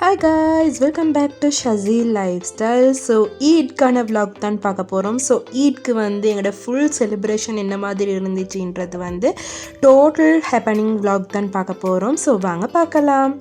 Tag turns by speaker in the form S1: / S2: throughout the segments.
S1: Hi guys, welcome back to Shazi Lifestyle. So ஈட்கான vlog தான் பார்க்க போகிறோம். ஸோ ஈட்க்கு வந்து எங்களோட ஃபுல் செலிப்ரேஷன் என்ன மாதிரி இருந்துச்சுன்றது வந்து டோட்டல் ஹேப்பனிங் vlog தான் பார்க்க போகிறோம். ஸோ வாங்க பார்க்கலாம்.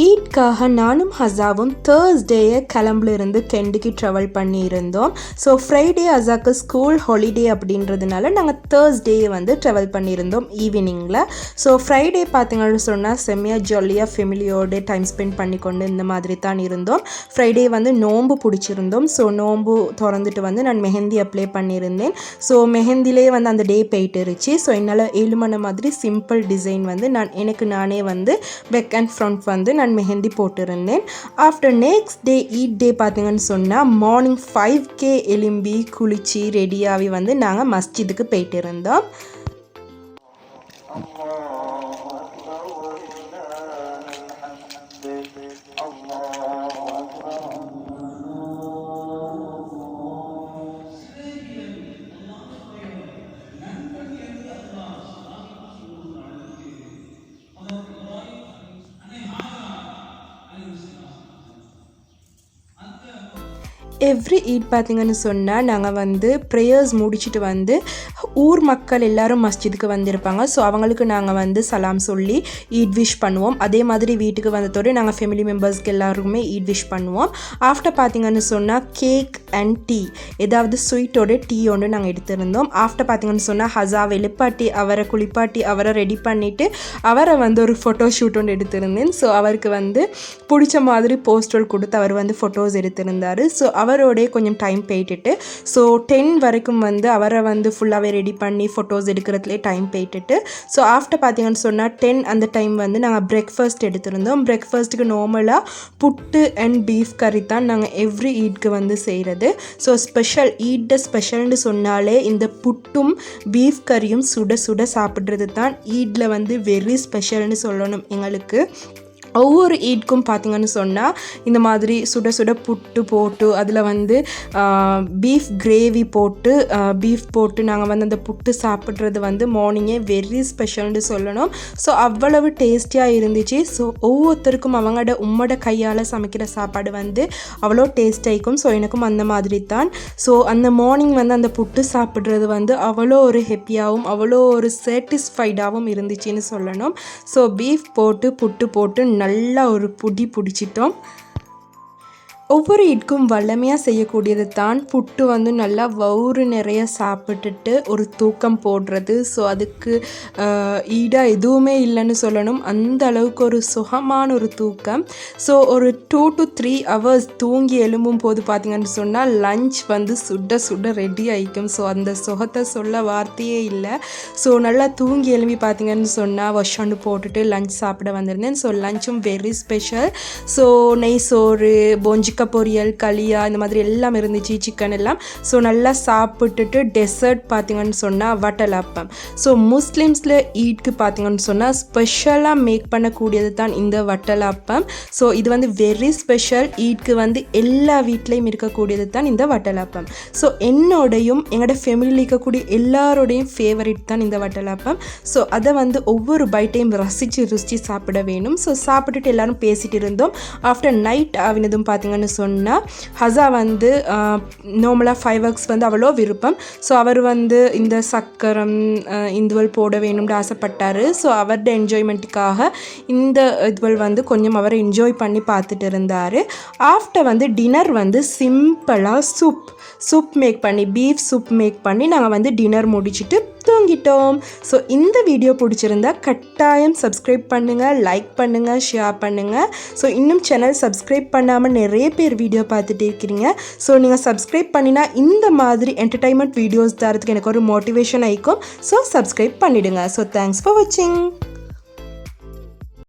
S1: ஈட்காக நானும் ஹசாவும் தேர்ஸ்டேயை கிளம்புலேருந்து கெண்டிக்கு ட்ராவல் பண்ணியிருந்தோம். ஸோ ஃப்ரைடே ஹசாக்கு ஸ்கூல் ஹாலிடே அப்படின்றதுனால நாங்கள் தேர்ஸ்டேயை வந்து ட்ராவல் பண்ணியிருந்தோம் ஈவினிங்கில். ஸோ ஃப்ரைடே பார்த்திங்கன்னு சொன்னால் செம்மையாக ஜாலியாக ஃபேமிலியோடு டைம் ஸ்பெண்ட் பண்ணிக்கொண்டு இந்த மாதிரி தான் இருந்தோம். ஃப்ரைடே வந்து நோம்பு பிடிச்சிருந்தோம். ஸோ நோம்பு திறந்துட்டு வந்து நான் மெஹந்தி அப்ளை பண்ணியிருந்தேன். ஸோ மெஹந்திலே வந்து அந்த டே போயிட்டுருச்சு. ஸோ என்னால் 7 மணி மாதிரி சிம்பிள் டிசைன் வந்து எனக்கு நானே வந்து பேக் அண்ட் ஃப்ரண்ட் வந்து நான் மெஹந்தி போட்டிருந்தேன். ஆஃப்டர் நெக்ஸ்ட் டே ஈட் டே பார்த்தீங்கன்னு சொன்னால் மார்னிங் 5k எலும்பி குளிச்சு ரெடியாகி வந்து நாங்கள் மஸ்ஜிதுக்கு போயிட்டு இருந்தோம். எவ்ரி ஈட் பார்த்திங்கன்னு சொன்னால் நாங்கள் வந்து ப்ரேயர்ஸ் முடிச்சுட்டு வந்து ஊர் மக்கள் எல்லோரும் மஸ்ஜிதுக்கு வந்திருப்பாங்க. ஸோ அவங்களுக்கு நாங்கள் வந்து சலாம் சொல்லி ஈட் விஷ் பண்ணுவோம். அதே மாதிரி வீட்டுக்கு வந்ததோடு நாங்கள் ஃபேமிலி மெம்பர்ஸ்க்கு எல்லாருக்குமே ஈட் விஷ் பண்ணுவோம். ஆஃப்டர் பார்த்திங்கன்னு சொன்னால் கேக் அண்ட் டீ, ஏதாவது ஸ்வீட்டோட டீ ஒன்று நாங்கள் எடுத்திருந்தோம். ஆஃப்டர் பார்த்திங்கன்னு சொன்னால் ஹசாவை எழுப்பாட்டி அவரை குளிப்பாட்டி அவரை ரெடி பண்ணிவிட்டு அவரை வந்து ஒரு ஃபோட்டோ ஷூட் ஒன்று எடுத்திருந்தேன். ஸோ அவருக்கு வந்து பிடிச்ச மாதிரி போஸ்டர் கொடுத்து அவர் வந்து ஃபோட்டோஸ் எடுத்திருந்தார். ஸோ அவரோடைய கொஞ்சம் டைம் போயிட்டுட்டு ஸோ 10 வரைக்கும் வந்து அவரை வந்து ஃபுல்லாகவே ரெடி பண்ணி ஃபோட்டோஸ் எடுக்கிறதுலே டைம் போயிட்டுட்டு ஸோ ஆஃப்டர் பார்த்தீங்கன்னு சொன்னால் 10 அந்த டைம் வந்து நாங்கள் பிரேக்ஃபாஸ்ட் எடுத்திருந்தோம். பிரேக்ஃபாஸ்ட்டுக்கு நார்மலாக புட்டு அண்ட் பீஃப் கறி தான் நாங்கள் எவ்ரி ஈட்க்கு வந்து செய்கிறது. ஸோ ஸ்பெஷல் ஈட் ஸ்பெஷல்னு சொன்னாலே இந்த புட்டும் பீஃப் கறியும் சுட சுட சாப்பிட்றது தான் ஈட்டில் வந்து வெரி ஸ்பெஷல்னு சொல்லணும். எங்களுக்கு ஒவ்வொரு ஈட்க்கும் பார்த்திங்கன்னு சொன்னால் இந்த மாதிரி சுட சுட புட்டு போட்டு அதில் வந்து பீஃப் கிரேவி போட்டு பீஃப் போட்டு நாங்கள் வந்து அந்த புட்டு சாப்பிட்றது வந்து மார்னிங்கே வெரி ஸ்பெஷல்னு சொல்லணும். ஸோ அவ்வளவு டேஸ்டியாக இருந்துச்சு. ஸோ ஒவ்வொருத்தருக்கும் அவங்களோட உம்மோட கையால் சமைக்கிற சாப்பாடு வந்து அவ்வளோ டேஸ்ட் ஆகிக்கும். ஸோ எனக்கும் அந்த மாதிரி தான். ஸோ அந்த மார்னிங் வந்து அந்த புட்டு சாப்பிட்றது வந்து அவ்வளோ ஒரு ஹாப்பியாகவும் அவ்வளோ ஒரு சாட்டிஸ்ஃபைடாகவும் இருந்துச்சுன்னு சொல்லணும். ஸோ பீஃப் போட்டு புட்டு போட்டு நல்லா ஒரு பிடிச்சிட்டோம். ஒவ்வொரு ஈட்க்கும் வல்லமையாக செய்யக்கூடியது தான் புட்டு வந்து நல்லா வவுறு நிறைய சாப்பிட்டுட்டு ஒரு தூக்கம் போடுறது. ஸோ அதுக்கு ஈடாக எதுவுமே இல்லைன்னு சொல்லணும். அந்த அளவுக்கு ஒரு சுகமான ஒரு தூக்கம். ஸோ ஒரு 2 to 3 hours தூங்கி எழும்பும் போது பார்த்திங்கன்னு சொன்னால் லஞ்ச் வந்து சுட சுட ரெடி ஆகிக்கும். ஸோ அந்த சுகத்தை சொல்ல வார்த்தையே இல்லை. ஸோ நல்லா தூங்கி எழும்பி பார்த்திங்கன்னு சொன்னால் வஷாண்டு போட்டுட்டு லஞ்ச் சாப்பிட வந்திருந்தேன். ஸோ லஞ்சும் வெரி ஸ்பெஷல். ஸோ நெய் சோறு, பொஞ்சிக்க பொரியல், களியா இந்த மாதிரி எல்லாம் இருந்துச்சு, சிக்கன் எல்லாம். ஸோ நல்லா சாப்பிட்டுட்டு டெசர்ட் பார்த்திங்கன்னு சொன்னால் வட்டலாப்பம். ஸோ முஸ்லீம்ஸில் ஈட்க்கு பார்த்திங்கன்னு சொன்னால் ஸ்பெஷலாக மேக் பண்ணக்கூடியது தான் இந்த வட்டலாப்பம். ஸோ இது வந்து வெரி ஸ்பெஷல். ஈட்க்கு வந்து எல்லா வீட்லேயும் இருக்கக்கூடியது தான் இந்த வட்டலாப்பம். ஸோ என்னோடையும் எங்களோட ஃபேமிலியில் இருக்கக்கூடிய எல்லாரோடையும் ஃபேவரட் தான் இந்த வட்டலாப்பம். ஸோ அதை வந்து ஒவ்வொரு பைட்டையும் ருசித்து சாப்பிட வேணும். ஸோ சாப்பிட்டுட்டு எல்லோரும் பேசிகிட்டு இருந்தோம். ஆஃப்டர் நைட் ஆகினதும் பார்த்திங்கன்னு சொன்னால் ஹசா வந்து நார்மலாக 5 hours வந்து அவ்வளோ விருப்பம். ஸோ அவர் வந்து இந்த சக்கரம் இந்துவல் போட வேணும்னு ஆசைப்பட்டார். ஸோ அவரோட என்ஜாய்மெண்ட்டுக்காக இந்த இதுவல் வந்து கொஞ்சம் அவர் என்ஜாய் பண்ணி பார்த்துட்டு இருந்தார். ஆஃப்டர் வந்து டின்னர் வந்து சிம்பிளாக சூப் மேக் பண்ணி பீஃப் சூப் மேக் பண்ணி நாங்கள் வந்து டின்னர் முடிச்சுட்டு தூங்கிட்டோம். ஸோ இந்த வீடியோ பிடிச்சிருந்தா கட்டாயம் சப்ஸ்கிரைப் பண்ணுங்கள், லைக் பண்ணுங்கள், ஷேர் பண்ணுங்கள். ஸோ இன்னும் சேனல் சப்ஸ்கிரைப் பண்ணாமல் நிறைய பேர் வீடியோ பார்த்துட்டு இருக்கிறீங்க. ஸோ நீங்கள் சப்ஸ்கிரைப் பண்ணினா இந்த மாதிரி என்டர்டைன்மெண்ட் வீடியோஸ் தரத்துக்கு எனக்கு ஒரு மோட்டிவேஷன் ஆகிக்கும். ஸோ சப்ஸ்கிரைப் பண்ணிவிடுங்க. ஸோ தேங்க்ஸ் ஃபார் வாட்சிங்.